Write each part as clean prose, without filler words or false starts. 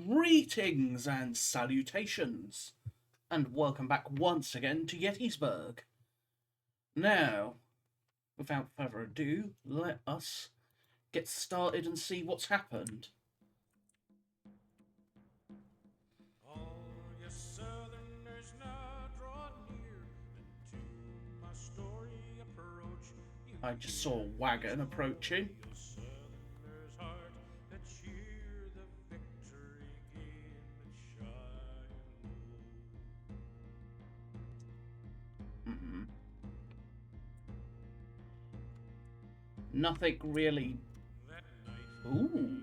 Greetings and salutations, and welcome back once again to Gettysburg. Now, without further ado, let us get started and see what's happened. I just saw a wagon approaching. Nothing really. Ooh.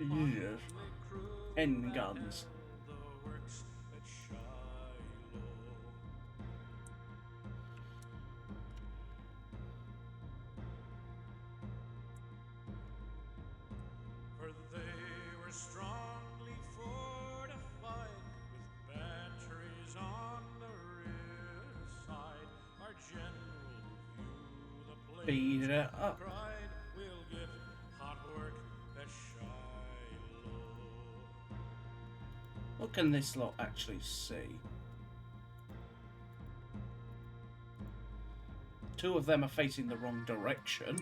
Yes. End guns. Speed it up. What can this lot actually see? Two of them are facing the wrong direction.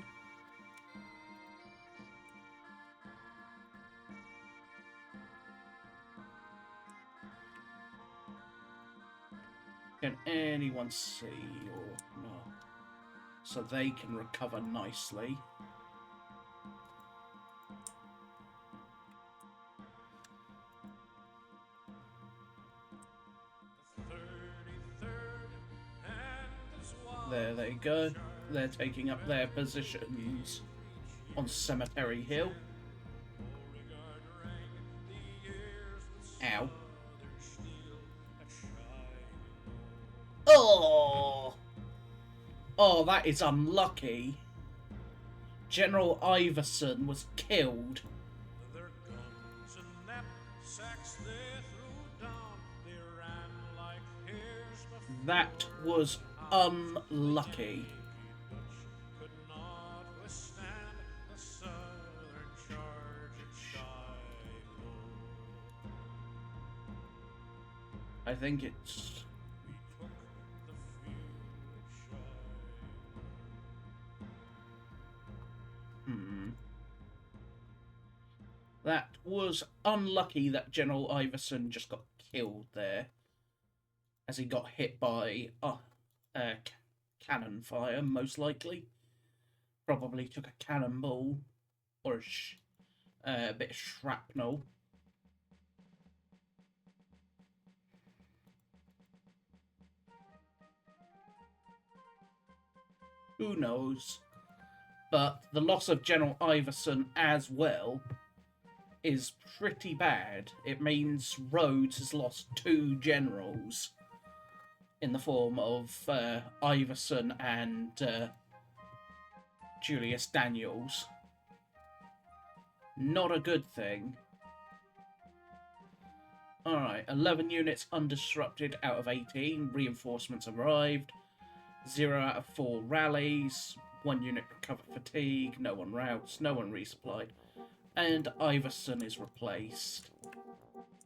Can anyone see or not? So they can recover nicely. There they go. They're taking up their positions on Cemetery Hill. Ow. Oh! Oh, that is unlucky. General Iverson was killed. That was unlucky. I think it's... That was unlucky that General Iverson just got killed there, as he got hit by cannon fire, most likely. Probably took a cannonball or a bit of shrapnel. Who knows? But the loss of General Iverson as well is pretty bad. It means Rhodes has lost 2 generals in the form of Iverson and Julius Daniels. Not a good thing. Alright, 11 units undisrupted out of 18. Reinforcements arrived. 0 out of 4 rallies. 1 unit recovered fatigue. No one routes. No one resupplied. And Iverson is replaced.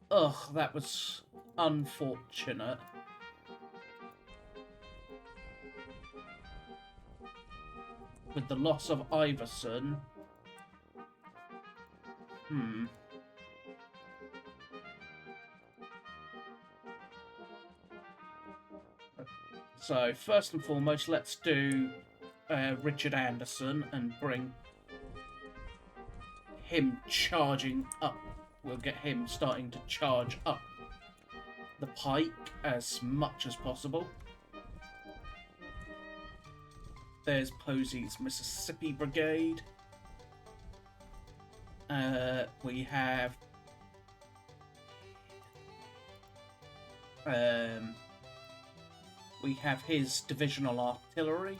Ugh, that was unfortunate. With the loss of Iverson, Hmm. So, first and foremost, let's do Richard Anderson and bring him charging up. We'll get him starting to charge up the pike as much as possible. There's Posey's Mississippi Brigade. We have his divisional artillery.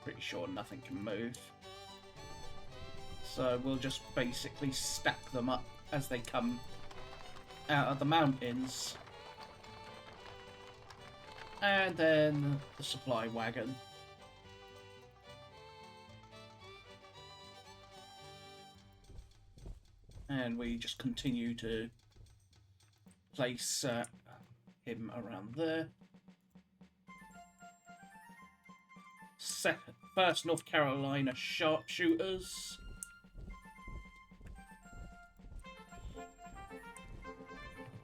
Pretty sure nothing can move. So we'll just basically stack them up as they come out of the mountains. And then the supply wagon. And we just continue to place him around there. First North Carolina sharpshooters.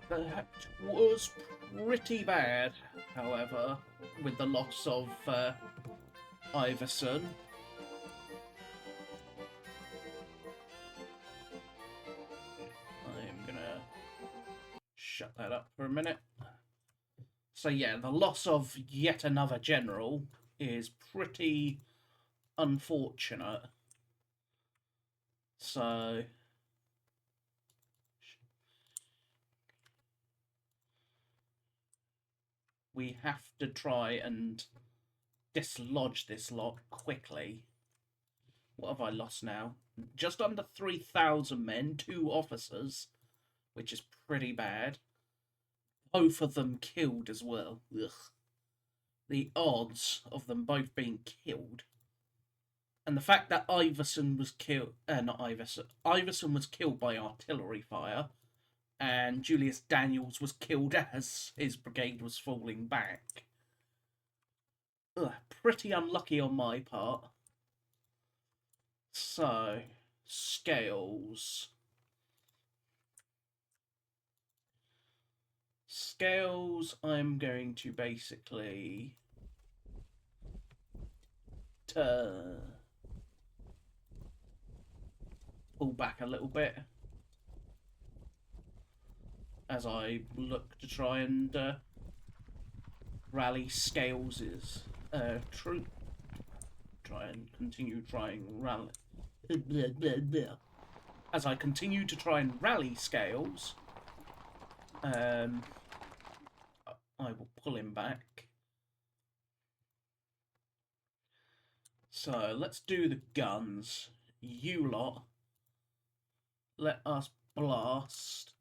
That was pretty bad, however, with the loss of Iverson. I'm gonna shut that up for a minute. So yeah, the loss of yet another general is pretty unfortunate. So we have to try and dislodge this lot quickly. What have I lost now? Just under 3,000 men, 2 officers, which is pretty bad. Both of them killed as well. Ugh. The odds of them both being killed. And the fact that Iverson was killed... not Iverson. Iverson was killed by artillery fire, and Julius Daniels was killed as his brigade was falling back. Ugh, pretty unlucky on my part. So, scales. Scales, I'm going to basically pull back a little bit as I look to try and rally Scales' troop. Try and continue trying rally. As I continue to try and rally Scales, I will pull him back. So let's do the guns. You lot, let us blast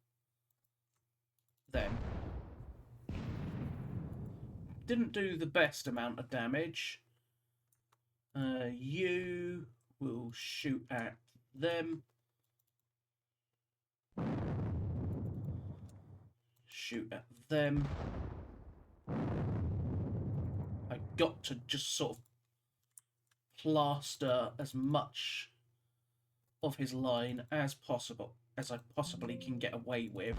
them. Didn't do the best amount of damage. You will shoot at them. Shoot at them. I got to just sort of plaster as much of his line as possible, as I possibly can get away with.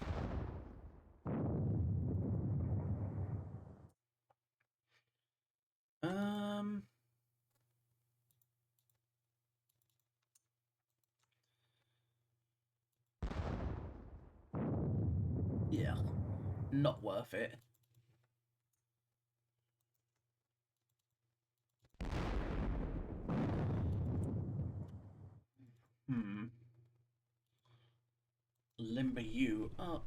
Yeah, not worth it. Limber you up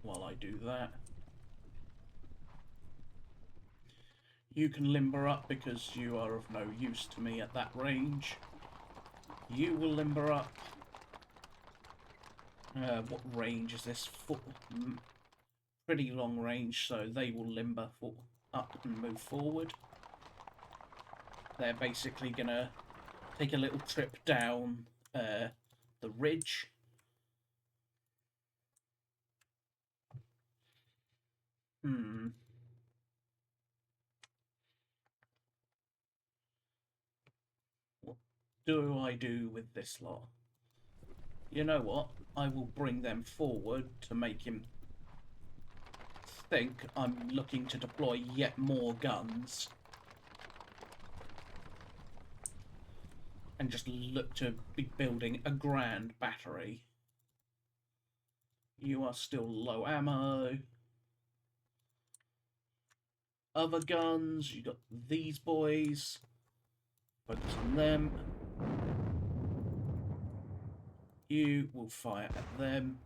while I do that. You can limber up because you are of no use to me at that range. You will limber up. What range is this? Pretty long range, so they will limber up and move forward. They're basically gonna take a little trip down the ridge. do I do with this lot? You know what? I will bring them forward to make him think I'm looking to deploy yet more guns. And just look to be building a grand battery. You are still low ammo. Other guns, you got these boys. Focus on them. You will fire at them.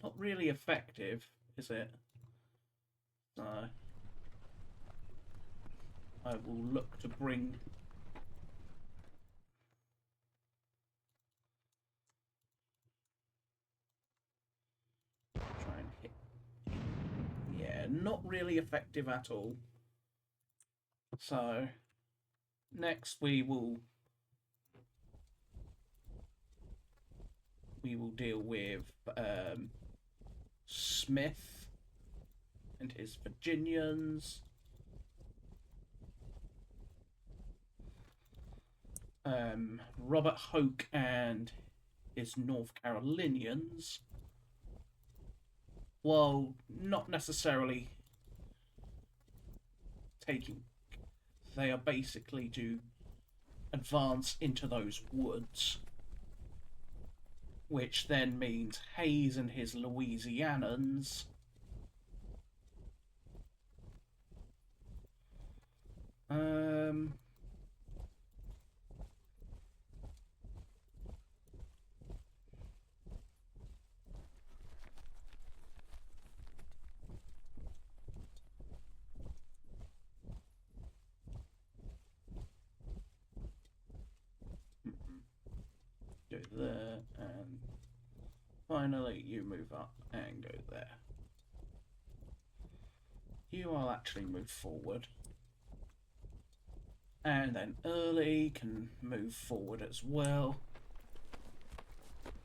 Not really effective, is it? No. I will look to bring... Try and hit... Yeah, not really effective at all. So, next we will deal with Smith and his Virginians. Robert Hoke and his North Carolinians, while not necessarily taking, they are basically to advance into those woods, which then means Hayes and his Louisianans go there, and finally you move up and go there. You will actually move forward. And then Early can move forward as well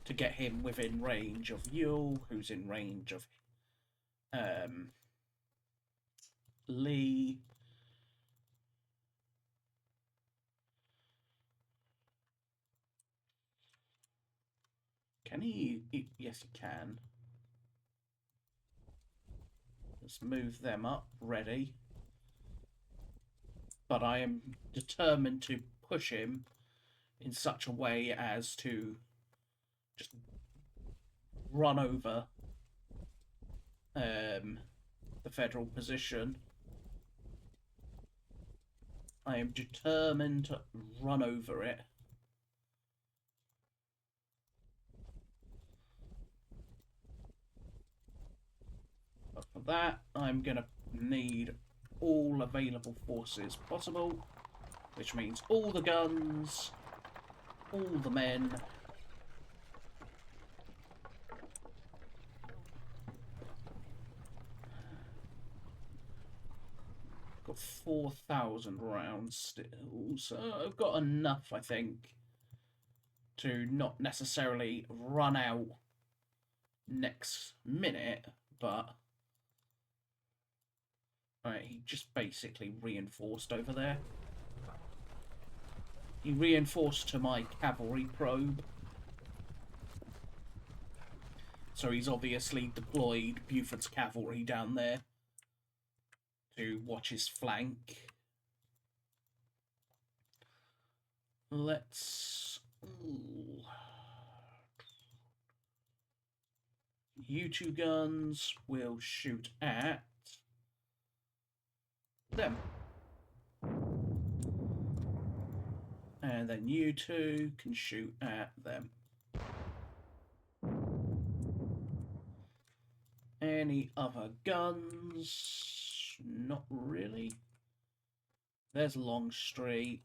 to get him within range of Ewell, who's in range of Lee. Can he? Yes, he can. Let's move them up, ready. But I am determined to push him in such a way as to just run over the federal position. I am determined to run over it. But for that, I'm going to need all available forces possible, which means all the guns, all the men. Got 4,000 rounds still, so I've got enough, I think, to not necessarily run out next minute, but... Alright, he just basically reinforced over there. He reinforced to my cavalry probe. So he's obviously deployed Buford's cavalry down there to watch his flank. Let's... You two guns will shoot at them. And then you two can shoot at them. Any other guns? Not really. There's Longstreet.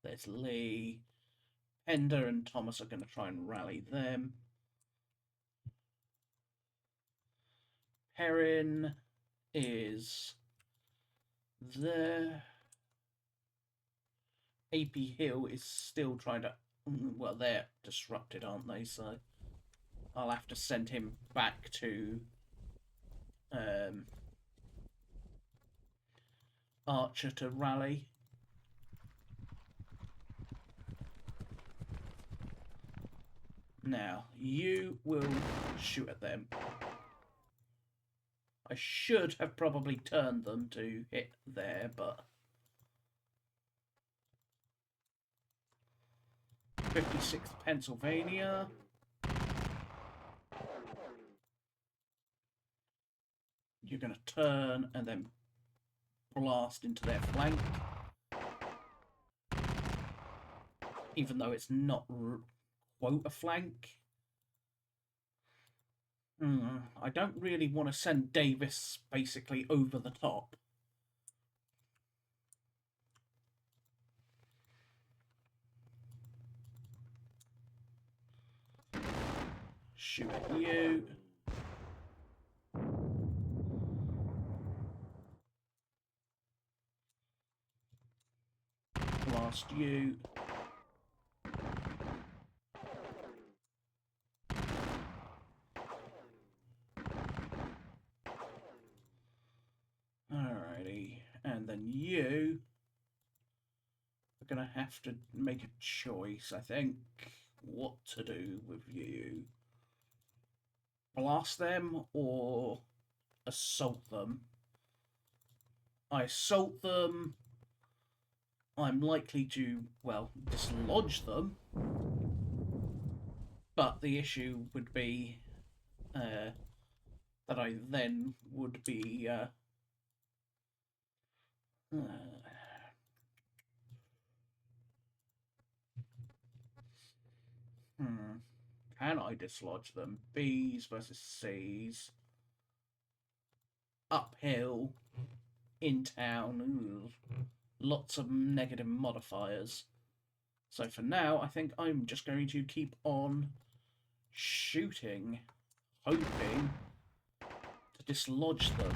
There's Lee. Pender and Thomas are going to try and rally them. Perrin is there. AP Hill is still trying to... Well, they're disrupted, aren't they? So I'll have to send him back to Archer to rally. Now, you will shoot at them. I should have probably turned them to hit there, but... 56th Pennsylvania. You're going to turn and then blast into their flank. Even though it's not quote a flank. I don't really want to send Davis basically over the top. Shoot at you. Blast you. Alrighty, and then you are going to have to make a choice, I think, what to do with you. Blast them or assault them. I assault them, I'm likely to, well, dislodge them, but the issue would be that I then would be can I dislodge them? B's versus C's. Uphill. In town. Ooh. Lots of negative modifiers. So for now, I think I'm just going to keep on shooting, hoping to dislodge them.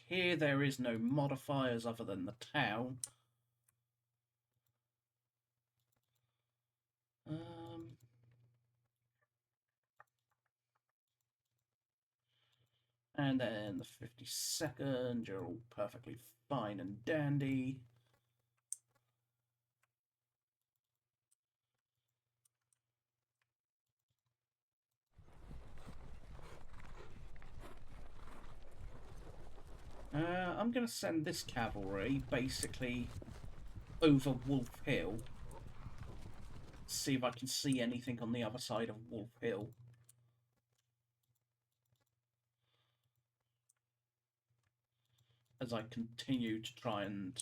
Here there is no modifiers other than the town. And then the 52nd, you're all perfectly fine and dandy. I'm going to send this cavalry basically over Wolf Hill. See if I can see anything on the other side of Wolf Hill. As I continue to try and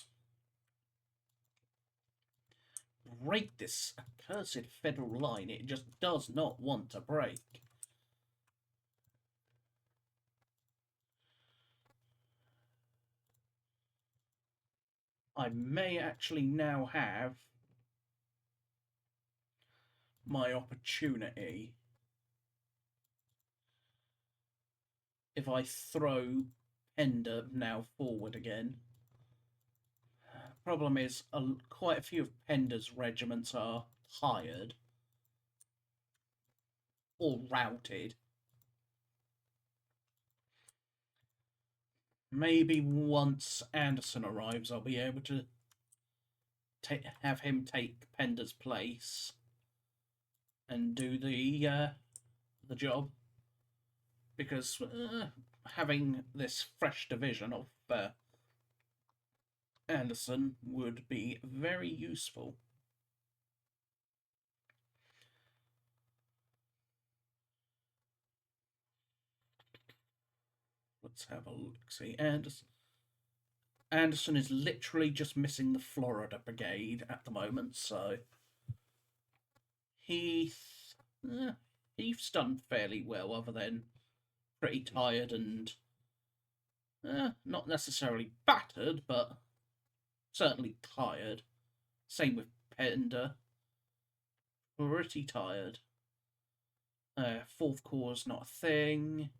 break this accursed federal line, it just does not want to break. I may actually now have my opportunity if I throw Pbem now forward again. Problem is, quite a few of Pender's regiments are tired or routed. Maybe once Anderson arrives, I'll be able to have him take Pender's place and do the job. Because having this fresh division of Anderson would be very useful. Let's have a look. See, Anderson is literally just missing the Florida Brigade at the moment, so Heath's done fairly well, other than pretty tired and not necessarily battered, but certainly tired. Same with Pender. Pretty tired. Fourth Corps not a thing,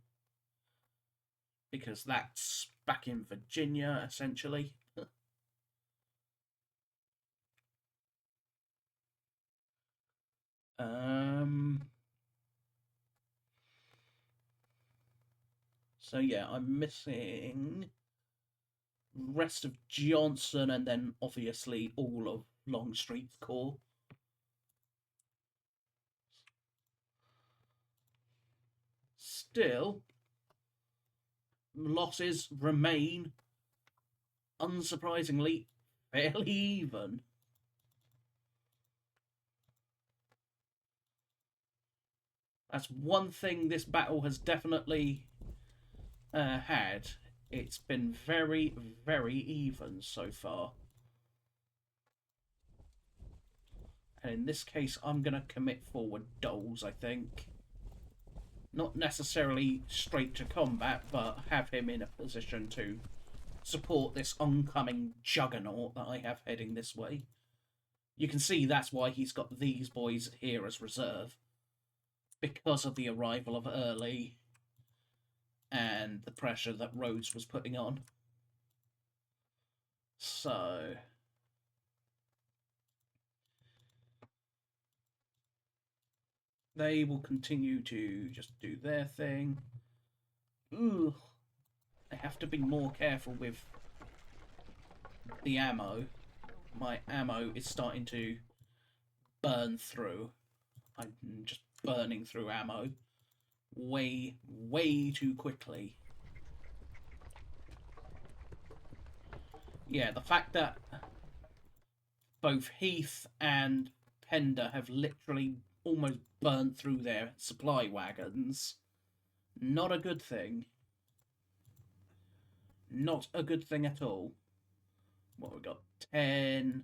because that's back in Virginia, essentially. So yeah, I'm missing rest of Johnson and then obviously all of Longstreet's corps. Still, losses remain, unsurprisingly, fairly even. That's one thing this battle has definitely had. It's been very, very even so far. And in this case, I'm going to commit forward Doles, I think. Not necessarily straight to combat, but have him in a position to support this oncoming juggernaut that I have heading this way. You can see that's why he's got these boys here as reserve. Because of the arrival of Early and the pressure that Rhodes was putting on. So they will continue to just do their thing. Ooh, I have to be more careful with the ammo. My ammo is starting to burn through. I'm just burning through ammo way, way too quickly. Yeah, the fact that both Heath and Pender have literally almost burnt through their supply wagons. Not a good thing. Not a good thing at all. What, we got 10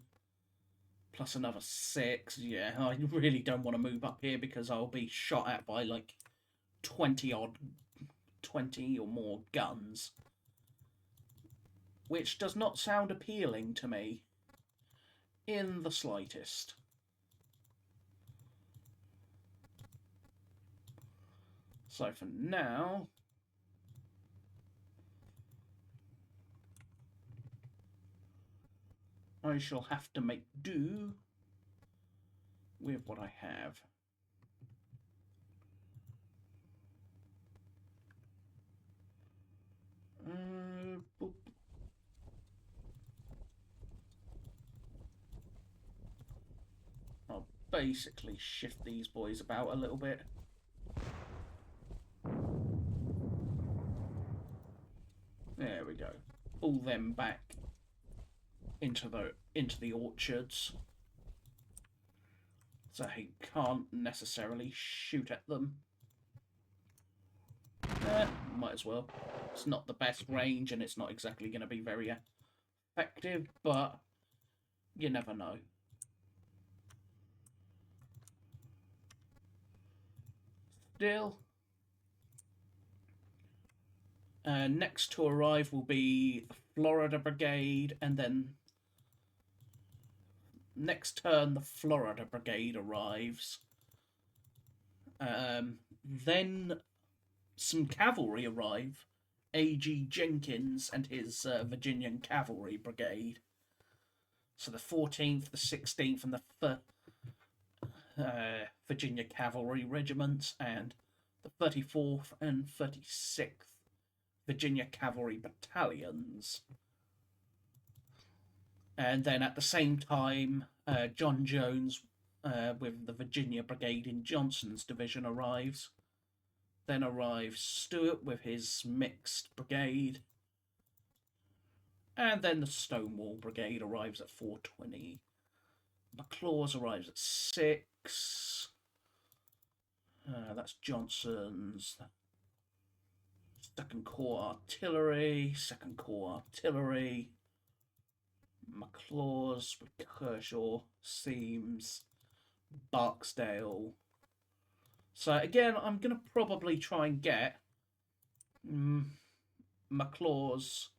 plus another 6. Yeah, I really don't want to move up here because I'll be shot at by like 20 or more guns. Which does not sound appealing to me in the slightest. So for now, I shall have to make do with what I have. Boop. I'll basically shift these boys about a little bit. There we go. Pull them back into the orchards, so he can't necessarily shoot at them. Might as well. It's not the best range, and it's not exactly going to be very effective, but you never know. Still, next to arrive will be the Florida Brigade, and then next turn the Florida Brigade arrives. Then some cavalry arrive. A.G. Jenkins and his Virginian Cavalry Brigade. So the 14th, the 16th, and the Virginia Cavalry Regiments, and the 34th and 36th Virginia Cavalry Battalions. And then at the same time, John Jones with the Virginia Brigade in Johnson's division arrives. Then arrives Stewart with his mixed brigade. And then the Stonewall Brigade arrives at 4:20. McLaws arrives at 6. That's Johnson's 2nd Corps Artillery, 2nd Corps Artillery. McLaws with Kershaw, Seams, Barksdale. So again, I'm going to probably try and get McLaws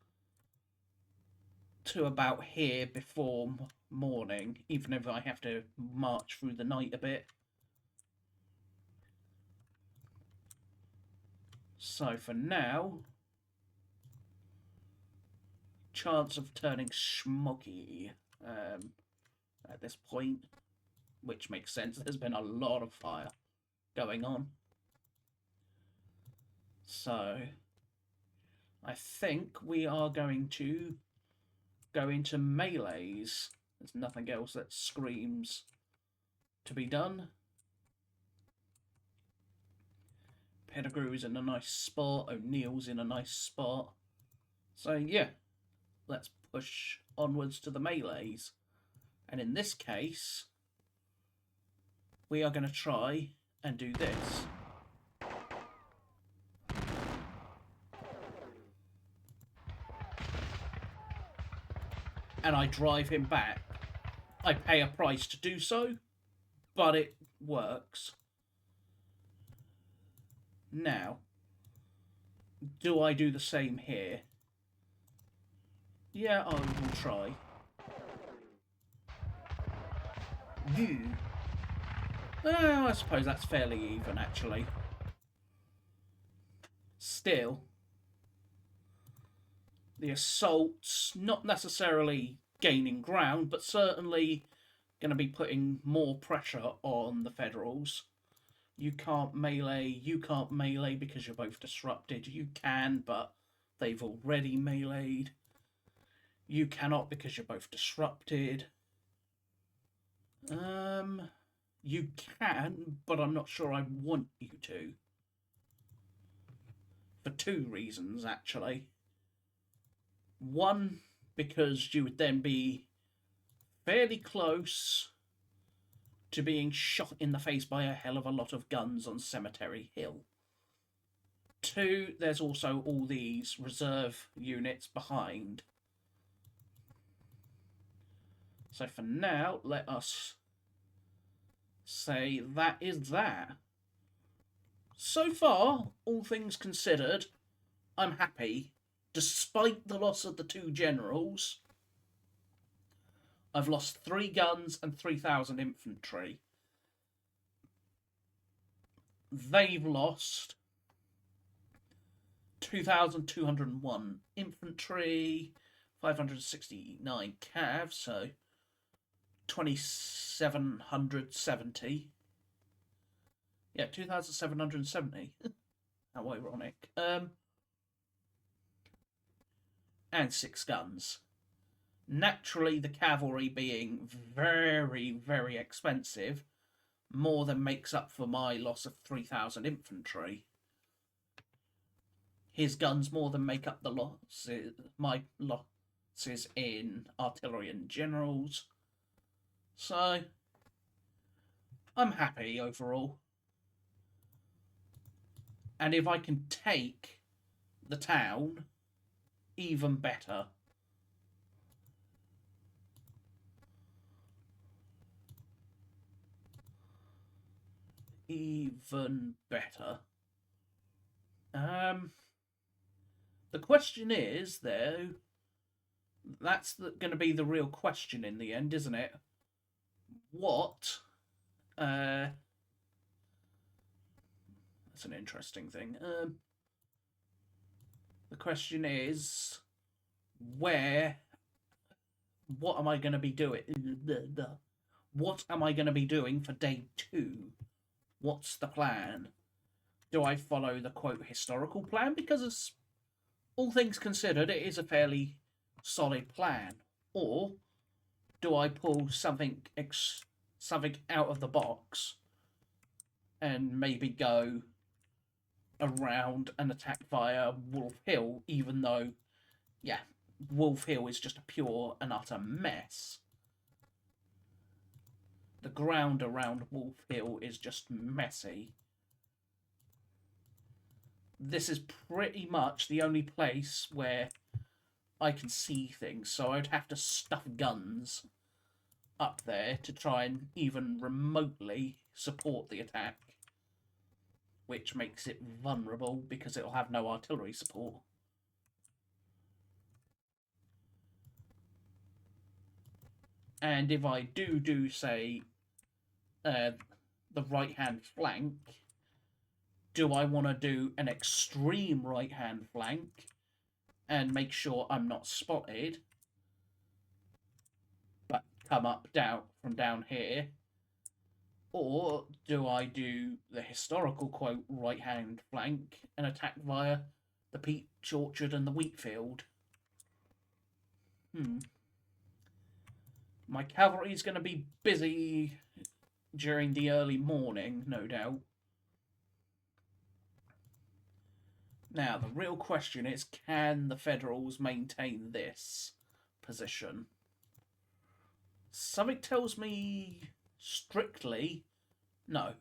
to about here before morning, even if I have to march through the night a bit. So for now, chance of turning smoky at this point, which makes sense. There's been a lot of fire going on. So I think we are going to go into melees There's nothing else that screams to be done. Pettigrew's in a nice spot. O'Neill's in a nice spot. So yeah, let's push onwards to the melees. And in this case, we are going to try and do this. And I drive him back. I pay a price to do so, but it works. Now, do I do the same here? Yeah, I will try. Well, I suppose that's fairly even, actually. Still, the assault's not necessarily gaining ground, but certainly going to be putting more pressure on the Federals. You can't melee because you're both disrupted. You can, but they've already meleeed. You cannot because you're both disrupted. You can, but I'm not sure I want you to. For two reasons, actually. One, because you would then be fairly close to being shot in the face by a hell of a lot of guns on Cemetery Hill. Two, there's also all these reserve units behind. So for now, let us say that is that. So far, all things considered, I'm happy. Despite the loss of the two generals, I've lost 3 guns and 3,000 infantry. They've lost 2,201 infantry, 569 cav, so 2,770. Yeah, 2,770. How ironic. And 6 guns. Naturally, the cavalry being very, very expensive, more than makes up for my loss of 3,000 infantry. His guns more than make up the losses, my losses in artillery and generals. So, I'm happy overall. And if I can take the town, even better. Even better. The question is, though, that's going to be the real question in the end, isn't it? What? That's an interesting thing. The question is, what am I going to be doing? What am I going to be doing for day 2? What's the plan? Do I follow the quote historical plan? Because as all things considered, it is a fairly solid plan. Or do I pull something out of the box and maybe go around and attack via Wolf Hill, even though, yeah, Wolf Hill is just a pure and utter mess. The ground around Wolf Hill is just messy. This is pretty much the only place where I can see things, so I'd have to stuff guns up there to try and even remotely support the attack, which makes it vulnerable because it'll have no artillery support. And if I do say, the right-hand flank, do I want to do an extreme right-hand flank and make sure I'm not spotted, but come up from down here? Or do I do the historical quote right-hand flank and attack via the peach orchard and the wheat field? My cavalry is going to be busy during the early morning, no doubt. Now, the real question is, can the Federals maintain this position? Something tells me strictly no.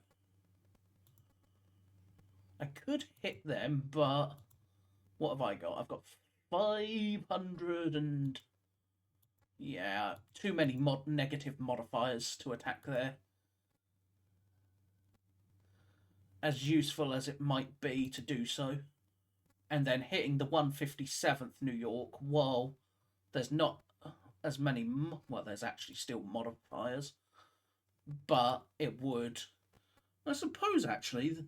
I could hit them, but what have I got? I've got 500 and... yeah, too many negative modifiers to attack there. As useful as it might be to do so. And then hitting the 157th New York, while there's not as many... well, there's actually still modifiers. But it would... I suppose, actually,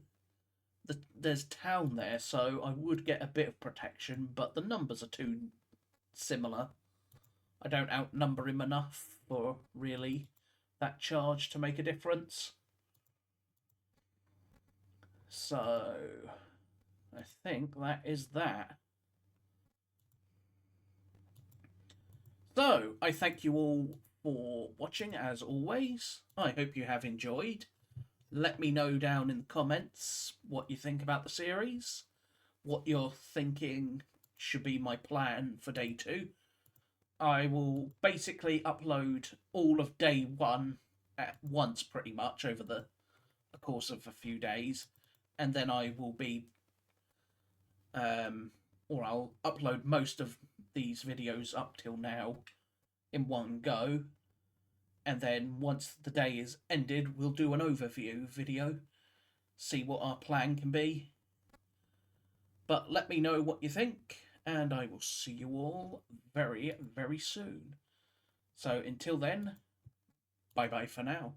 there's town there, so I would get a bit of protection, but the numbers are too similar. I don't outnumber him enough for really that charge to make a difference. So, I think that is that. So, I thank you all for watching, as always. I hope you have enjoyed. Let me know down in the comments what you think about the series, what you're thinking should be my plan for day 2. I will basically upload all of day 1 at once, pretty much, over the course of a few days, and then I will be, or I'll upload most of these videos up till now in one go, and then once the day is ended, we'll do an overview video, see what our plan can be. But let me know what you think, and I will see you all very, very soon. So until then, bye-bye for now.